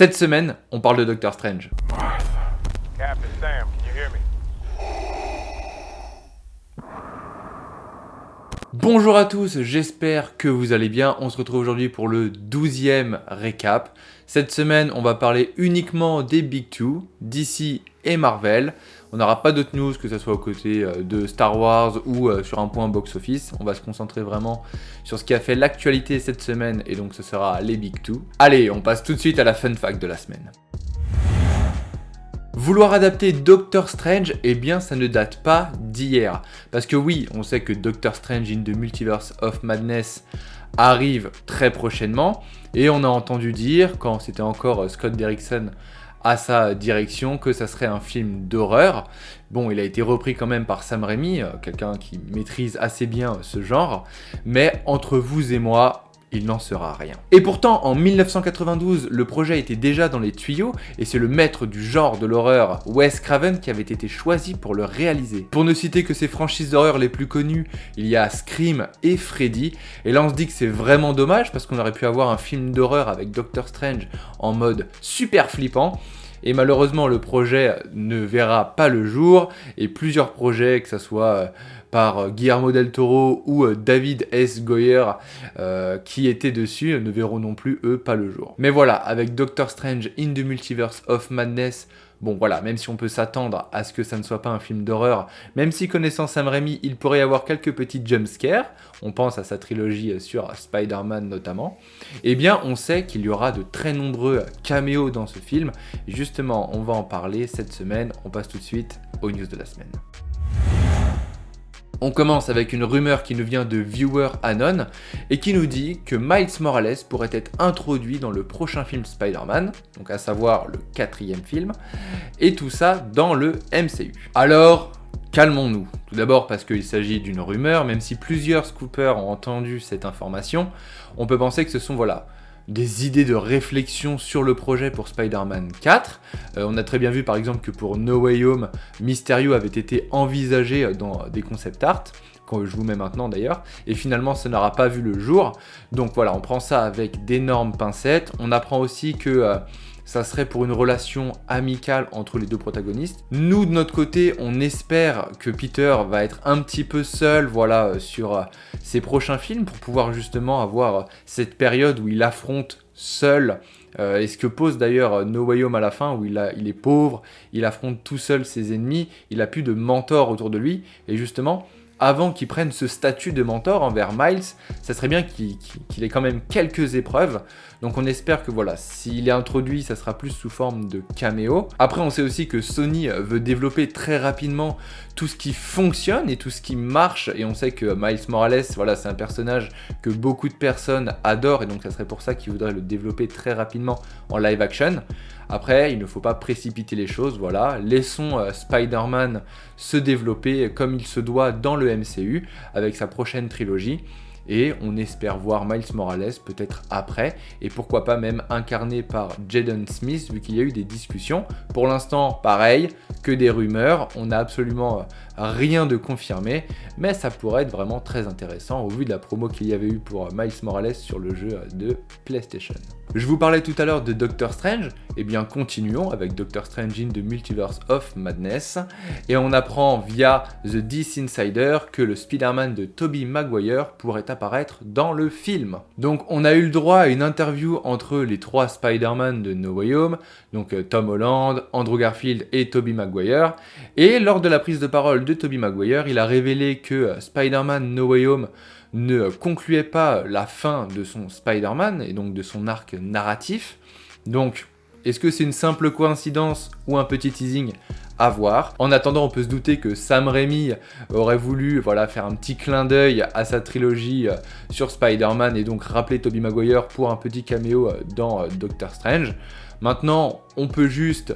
Cette semaine, on parle de Doctor Strange. Captain Sam, can you hear me? Bonjour à tous, j'espère que vous allez bien. On se retrouve aujourd'hui pour le 12e récap. Cette semaine, on va parler uniquement des Big Two, DC et Marvel. On n'aura pas d'autres news, que ce soit aux côtés de Star Wars ou sur un point box-office. On va se concentrer vraiment sur ce qui a fait l'actualité cette semaine, et donc ce sera les Big Two. Allez, on passe tout de suite à la fun fact de la semaine. Vouloir adapter Doctor Strange, eh bien ça ne date pas d'hier. Parce que oui, on sait que Doctor Strange in the Multiverse of Madness arrive très prochainement. Et on a entendu dire, quand c'était encore Scott Derrickson à sa direction, que ça serait un film d'horreur. Bon, il a été repris quand même par Sam Raimi, quelqu'un qui maîtrise assez bien ce genre. Mais entre vous et moi, il n'en sera rien. Et pourtant, en 1992, le projet était déjà dans les tuyaux, et c'est le maître du genre de l'horreur, Wes Craven, qui avait été choisi pour le réaliser. Pour ne citer que ses franchises d'horreur les plus connues, il y a Scream et Freddy, et là on se dit que c'est vraiment dommage, parce qu'on aurait pu avoir un film d'horreur avec Doctor Strange en mode super flippant, et malheureusement le projet ne verra pas le jour, et plusieurs projets, que ce soit par Guillermo del Toro ou David S. Goyer qui étaient dessus, ne verront non plus eux pas le jour. Mais voilà, avec Doctor Strange in the Multiverse of Madness, bon voilà, même si on peut s'attendre à ce que ça ne soit pas un film d'horreur, même si connaissant Sam Raimi, il pourrait y avoir quelques petits jumpscares, on pense à sa trilogie sur Spider-Man notamment, eh bien on sait qu'il y aura de très nombreux caméos dans ce film, et justement on va en parler cette semaine. On passe tout de suite aux news de la semaine. On commence avec une rumeur qui nous vient de Viewer Anon et qui nous dit que Miles Morales pourrait être introduit dans le prochain film Spider-Man, donc à savoir le 4e film, et tout ça dans le MCU. Alors, calmons-nous. Tout d'abord parce qu'il s'agit d'une rumeur, même si plusieurs scoopers ont entendu cette information, on peut penser que ce sont des idées de réflexion sur le projet pour Spider-Man 4. On a très bien vu par exemple que pour No Way Home, Mysterio avait été envisagé dans des concept art, que je vous mets maintenant d'ailleurs, et finalement ça n'aura pas vu le jour. Donc voilà, on prend ça avec d'énormes pincettes. On apprend aussi que ça serait pour une relation amicale entre les deux protagonistes. Nous, de notre côté, on espère que Peter va être un petit peu seul, sur ses prochains films, pour pouvoir justement avoir cette période où il affronte seul, et ce que pose d'ailleurs No Way Home à la fin, où il est pauvre, il affronte tout seul ses ennemis, il a plus de mentor autour de lui, et justement, avant qu'il prenne ce statut de mentor envers Miles, ça serait bien qu'il ait quand même quelques épreuves. Donc on espère que s'il est introduit, ça sera plus sous forme de caméo. Après, on sait aussi que Sony veut développer très rapidement tout ce qui fonctionne et tout ce qui marche. Et on sait que Miles Morales, c'est un personnage que beaucoup de personnes adorent. Et donc ça serait pour ça qu'ils voudraient le développer très rapidement en live action. Après, il ne faut pas précipiter les choses, laissons Spider-Man se développer comme il se doit dans le MCU avec sa prochaine trilogie. Et on espère voir Miles Morales peut-être après, et pourquoi pas même incarné par Jaden Smith, vu qu'il y a eu des discussions. Pour l'instant, pareil, que des rumeurs, on n'a absolument rien de confirmé, mais ça pourrait être vraiment très intéressant au vu de la promo qu'il y avait eu pour Miles Morales sur le jeu de PlayStation. Je vous parlais tout à l'heure de Doctor Strange, et bien continuons avec Doctor Strange in the Multiverse of Madness, et on apprend via The DC Insider que le Spider-Man de Tobey Maguire pourrait apparaître dans le film. Donc on a eu le droit à une interview entre les 3 Spider-Man de No Way Home, donc Tom Holland, Andrew Garfield et Tobey Maguire, et lors de la prise de parole de Tobey Maguire, il a révélé que Spider-Man No Way Home ne concluait pas la fin de son Spider-Man et donc de son arc narratif. Donc, est-ce que c'est une simple coïncidence ou un petit teasing ? À voir. En attendant, on peut se douter que Sam Raimi aurait voulu faire un petit clin d'œil à sa trilogie sur Spider-Man et donc rappeler Tobey Maguire pour un petit caméo dans Doctor Strange. Maintenant, on peut juste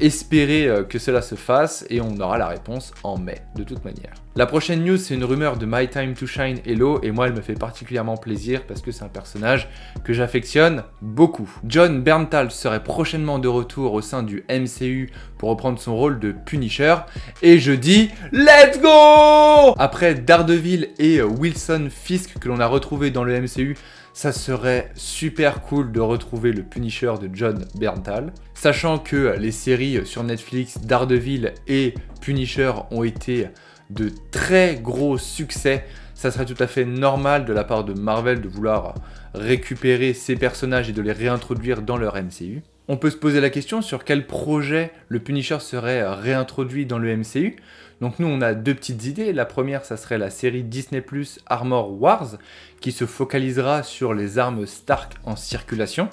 espérer que cela se fasse et on aura la réponse en mai, de toute manière. La prochaine news, c'est une rumeur de My Time to Shine Hello, et moi elle me fait particulièrement plaisir parce que c'est un personnage que j'affectionne beaucoup. Jon Bernthal serait prochainement de retour au sein du MCU pour reprendre son rôle de Punisher, et je dis let's go! Après Daredevil et Wilson Fisk que l'on a retrouvé dans le MCU, Ça serait super cool de retrouver le Punisher de John Bernthal. Sachant que les séries sur Netflix Daredevil et Punisher ont été de très gros succès, ça serait tout à fait normal de la part de Marvel de vouloir récupérer ces personnages et de les réintroduire dans leur MCU. On peut se poser la question sur quel projet le Punisher serait réintroduit dans le MCU. Donc nous on a deux petites idées. La première, ça serait la série Disney+ Armor Wars, qui se focalisera sur les armes Stark en circulation.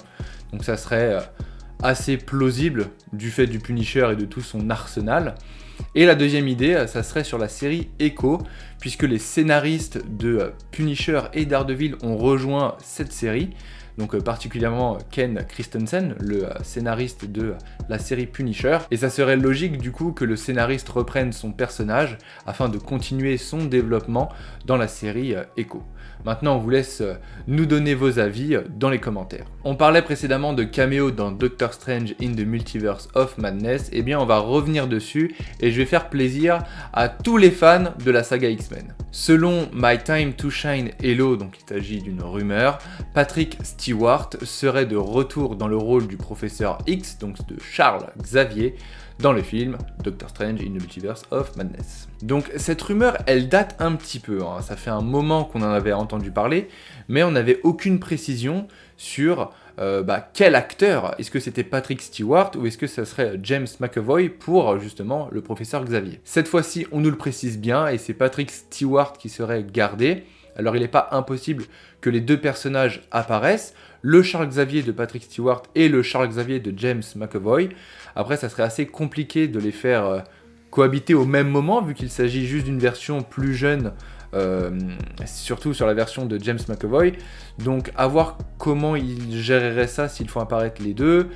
Donc ça serait assez plausible du fait du Punisher et de tout son arsenal. Et la deuxième idée, ça serait sur la série Echo, puisque les scénaristes de Punisher et Daredevil ont rejoint cette série. Donc particulièrement Ken Christensen, le scénariste de la série Punisher. Et ça serait logique du coup que le scénariste reprenne son personnage afin de continuer son développement dans la série Echo. Maintenant, on vous laisse nous donner vos avis dans les commentaires. On parlait précédemment de caméo dans Doctor Strange in the Multiverse of Madness. Eh bien, on va revenir dessus et je vais faire plaisir à tous les fans de la saga X-Men. Selon My Time to Shine Hello, donc il s'agit d'une rumeur, Patrick Stewart serait de retour dans le rôle du professeur X, donc de Charles Xavier, dans le film Doctor Strange in the Multiverse of Madness. Donc cette rumeur, elle date un petit peu, hein. Ça fait un moment qu'on en avait entendu parler, mais on n'avait aucune précision sur quel acteur, est-ce que c'était Patrick Stewart ou est-ce que ça serait James McAvoy pour justement le professeur Xavier. Cette fois-ci, on nous le précise bien et c'est Patrick Stewart qui serait gardé. Alors il n'est pas impossible que les deux personnages apparaissent, le Charles Xavier de Patrick Stewart et le Charles Xavier de James McAvoy. Après, ça serait assez compliqué de les faire cohabiter au même moment, vu qu'il s'agit juste d'une version plus jeune, surtout sur la version de James McAvoy. Donc à voir comment ils géreraient ça s'ils font apparaître les deux.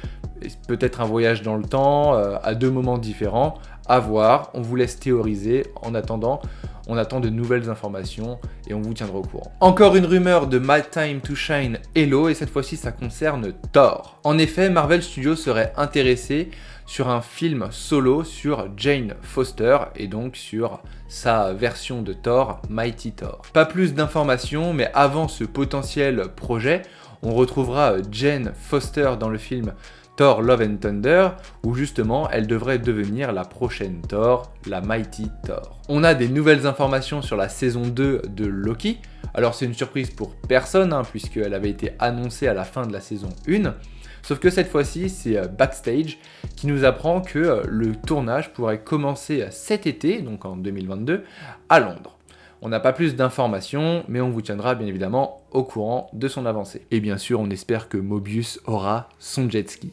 Peut-être un voyage dans le temps, à deux moments différents. À voir, on vous laisse théoriser. En attendant, on attend de nouvelles informations et on vous tiendra au courant. Encore une rumeur de My Time to Shine Hello, et cette fois-ci ça concerne Thor. En effet, Marvel Studios serait intéressé sur un film solo sur Jane Foster et donc sur sa version de Thor, Mighty Thor. Pas plus d'informations, mais avant ce potentiel projet, on retrouvera Jane Foster dans le film Thor Love and Thunder, où justement elle devrait devenir la prochaine Thor, la Mighty Thor. On a des nouvelles informations sur la saison 2 de Loki. Alors c'est une surprise pour personne, puisqu'elle avait été annoncée à la fin de la saison 1. Sauf que cette fois-ci, c'est Backstage qui nous apprend que le tournage pourrait commencer cet été, donc en 2022, à Londres. On n'a pas plus d'informations, mais on vous tiendra bien évidemment au courant de son avancée. Et bien sûr, on espère que Mobius aura son jet ski.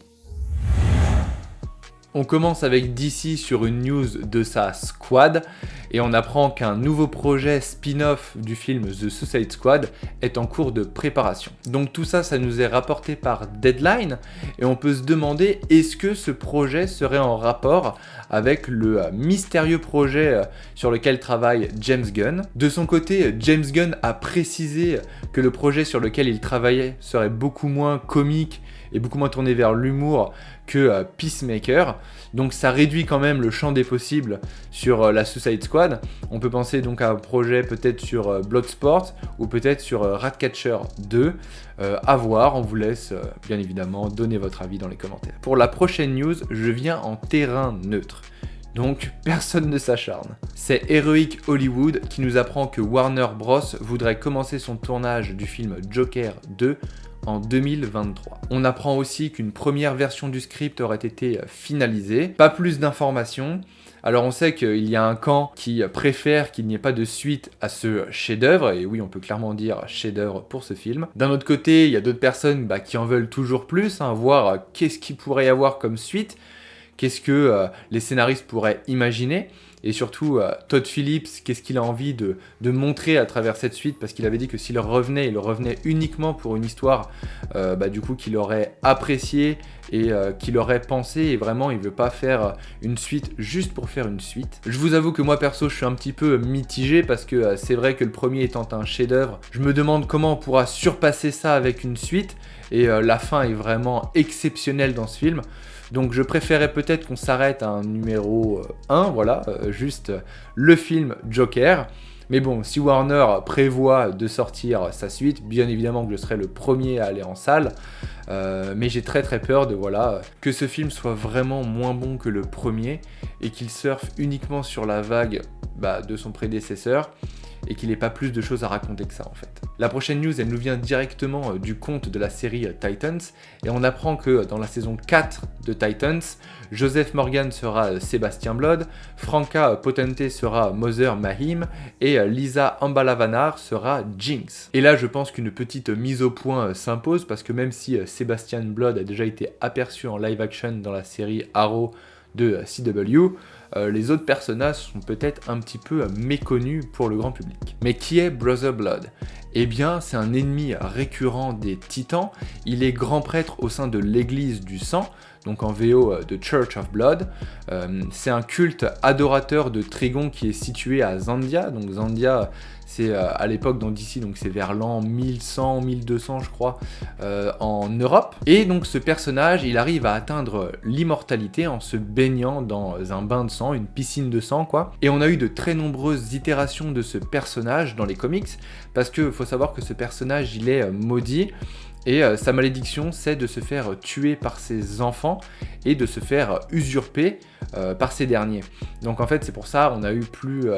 On commence avec DC sur une news de sa Squad et on apprend qu'un nouveau projet spin-off du film The Suicide Squad est en cours de préparation. Donc tout ça, ça nous est rapporté par Deadline et on peut se demander est-ce que ce projet serait en rapport avec le mystérieux projet sur lequel travaille James Gunn. De son côté, James Gunn a précisé que le projet sur lequel il travaillait serait beaucoup moins comique et beaucoup moins tourné vers l'humour que Peacemaker. Donc ça réduit quand même le champ des possibles sur la Suicide Squad. On peut penser donc à un projet peut-être sur Bloodsport ou peut-être sur Ratcatcher 2. À voir, on vous laisse bien évidemment donner votre avis dans les commentaires. Pour la prochaine news, je viens en terrain neutre. Donc personne ne s'acharne. C'est Heroic Hollywood qui nous apprend que Warner Bros voudrait commencer son tournage du film Joker 2 en 2023. On apprend aussi qu'une première version du script aurait été finalisée. Pas plus d'informations. Alors on sait qu'il y a un camp qui préfère qu'il n'y ait pas de suite à ce chef-d'œuvre, et oui on peut clairement dire chef-d'œuvre pour ce film. D'un autre côté, il y a d'autres personnes qui en veulent toujours plus, voir qu'est-ce qu'il pourrait y avoir comme suite, qu'est-ce que les scénaristes pourraient imaginer. Et surtout, Todd Phillips, qu'est-ce qu'il a envie de montrer à travers cette suite, parce qu'il avait dit que s'il revenait, il revenait uniquement pour une histoire du coup qu'il aurait appréciée et qu'il aurait pensé, et vraiment il veut pas faire une suite juste pour faire une suite. Je vous avoue que moi perso je suis un petit peu mitigé, parce que c'est vrai que le premier étant un chef-d'œuvre, je me demande comment on pourra surpasser ça avec une suite, et la fin est vraiment exceptionnelle dans ce film. Donc je préférais peut-être qu'on s'arrête à un numéro 1, voilà, juste le film Joker. Mais bon, si Warner prévoit de sortir sa suite, bien évidemment que je serai le premier à aller en salle. Mais j'ai très peur de que ce film soit vraiment moins bon que le premier et qu'il surfe uniquement sur la vague de son prédécesseur et qu'il n'ait pas plus de choses à raconter que ça en fait. La prochaine news, elle nous vient directement du conte de la série Titans et on apprend que dans la saison 4 de Titans, Joseph Morgan sera Sébastien Blood, Franka Potente sera Mother Mahim et Lisa Ambalavanar sera Jinx. Et là je pense qu'une petite mise au point s'impose parce que même si Sébastien Blood a déjà été aperçu en live action dans la série Arrow de CW, les autres personnages sont peut-être un petit peu méconnus pour le grand public. Mais qui est Brother Blood ? Eh bien, c'est un ennemi récurrent des Titans, il est grand prêtre au sein de l'Église du Sang, donc en VO de Church of Blood. C'est un culte adorateur de Trigon qui est situé à Zandia, donc Zandia c'est à l'époque dans DC, donc c'est vers l'an 1100, 1200 je crois, en Europe. Et donc ce personnage, il arrive à atteindre l'immortalité en se baignant dans un bain de sang, une piscine de sang quoi. Et on a eu de très nombreuses itérations de ce personnage dans les comics, parce que faut savoir que ce personnage, il est maudit, et sa malédiction, c'est de se faire tuer par ses enfants et de se faire usurper par ces derniers. Donc en fait, c'est pour ça on a eu plus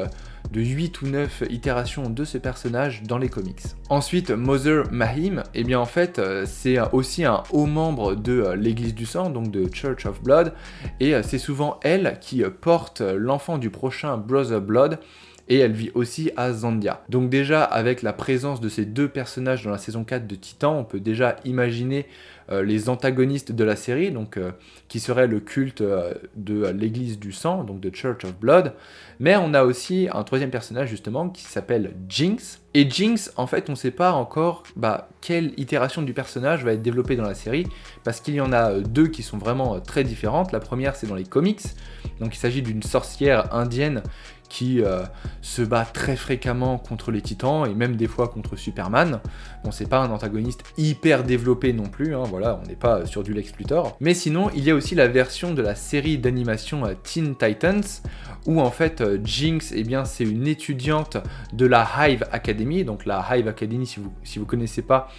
de 8 ou 9 itérations de ce personnage dans les comics. Ensuite, Mother Mahim, eh bien en fait, c'est aussi un haut membre de l'Église du Sang, donc de Church of Blood, et c'est souvent elle qui porte l'enfant du prochain Brother Blood, et elle vit aussi à Zandia. Donc déjà, avec la présence de ces deux personnages dans la saison 4 de Titan, on peut déjà imaginer les antagonistes de la série, donc qui serait le culte de l'Église du Sang, donc de Church of Blood. Mais on a aussi un troisième personnage justement qui s'appelle Jinx. Et Jinx, en fait, on ne sait pas encore quelle itération du personnage va être développée dans la série, parce qu'il y en a deux qui sont vraiment très différentes. La première, c'est dans les comics, donc il s'agit d'une sorcière indienne qui se bat très fréquemment contre les titans et même des fois contre Superman. Bon, c'est pas un antagoniste hyper développé non plus, hein, voilà, on n'est pas sur du Lex Luthor. Mais sinon, il y a aussi la version de la série d'animation Teen Titans, où en fait Jinx, eh bien, c'est une étudiante de la Hive Academy. Donc la Hive Academy, si vous connaissez pas,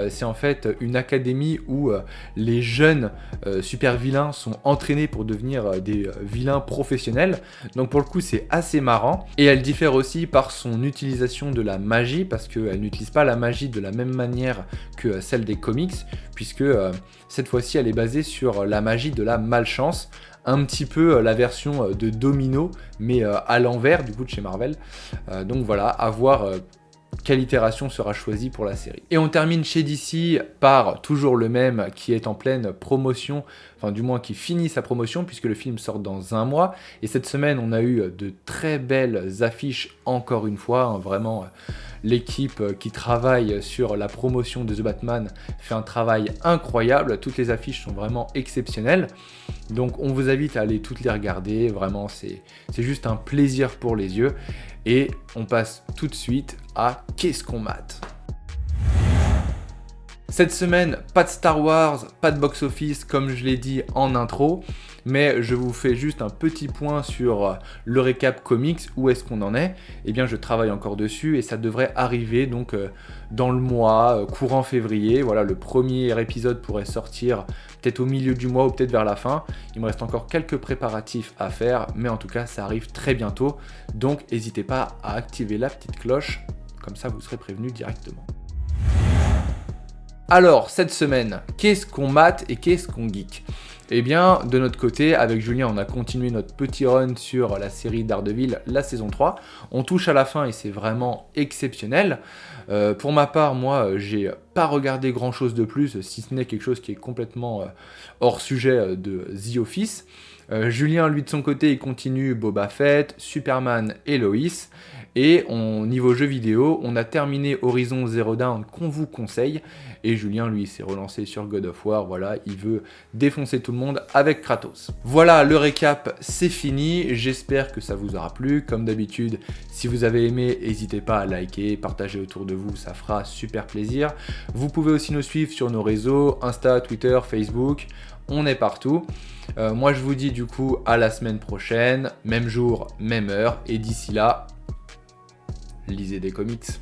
c'est en fait une académie où les jeunes super vilains sont entraînés pour devenir des vilains professionnels. Donc pour le coup c'est assez marrant. Et elle diffère aussi par son utilisation de la magie, parce qu'elle n'utilise pas la magie de la même manière que celle des comics, puisque cette fois-ci elle est basée sur la magie de la malchance. Un petit peu la version de Domino, mais à l'envers du coup de chez Marvel. Donc voilà, à voir quelle itération sera choisie pour la série. Et on termine chez DC par toujours le même qui est en pleine promotion, enfin du moins qui finit sa promotion puisque le film sort dans un mois. Et cette semaine on a eu de très belles affiches encore une fois, hein, vraiment l'équipe qui travaille sur la promotion de The Batman fait un travail incroyable, toutes les affiches sont vraiment exceptionnelles. Donc on vous invite à aller toutes les regarder, vraiment c'est juste un plaisir pour les yeux. Et on passe tout de suite à qu'est-ce qu'on mate. Cette semaine, pas de Star Wars, pas de box-office comme je l'ai dit en intro, mais je vous fais juste un petit point sur le récap comics, où est-ce qu'on en est. Eh bien je travaille encore dessus et ça devrait arriver donc dans le mois, courant février. Voilà, le premier épisode pourrait sortir peut-être au milieu du mois ou peut-être vers la fin. Il me reste encore quelques préparatifs à faire, mais en tout cas ça arrive très bientôt. Donc n'hésitez pas à activer la petite cloche, comme ça vous serez prévenu directement. Alors, cette semaine, qu'est-ce qu'on mate et qu'est-ce qu'on geek ? Eh bien, de notre côté, avec Julien, on a continué notre petit run sur la série Daredevil, la saison 3. On touche à la fin et c'est vraiment exceptionnel. Pour ma part, moi, j'ai pas regardé grand-chose de plus, si ce n'est quelque chose qui est complètement hors sujet de The Office. Julien, lui, de son côté, il continue Boba Fett, Superman et Lois. Et niveau jeux vidéo, on a terminé Horizon Zero Dawn qu'on vous conseille. Et Julien, lui, s'est relancé sur God of War. Voilà, il veut défoncer tout le monde avec Kratos. Voilà, le récap, c'est fini. J'espère que ça vous aura plu. Comme d'habitude, si vous avez aimé, n'hésitez pas à liker, partager autour de vous, ça fera super plaisir. Vous pouvez aussi nous suivre sur nos réseaux, Insta, Twitter, Facebook. On est partout. Moi, je vous dis du coup à la semaine prochaine. Même jour, même heure. Et d'ici là, lisez des comics.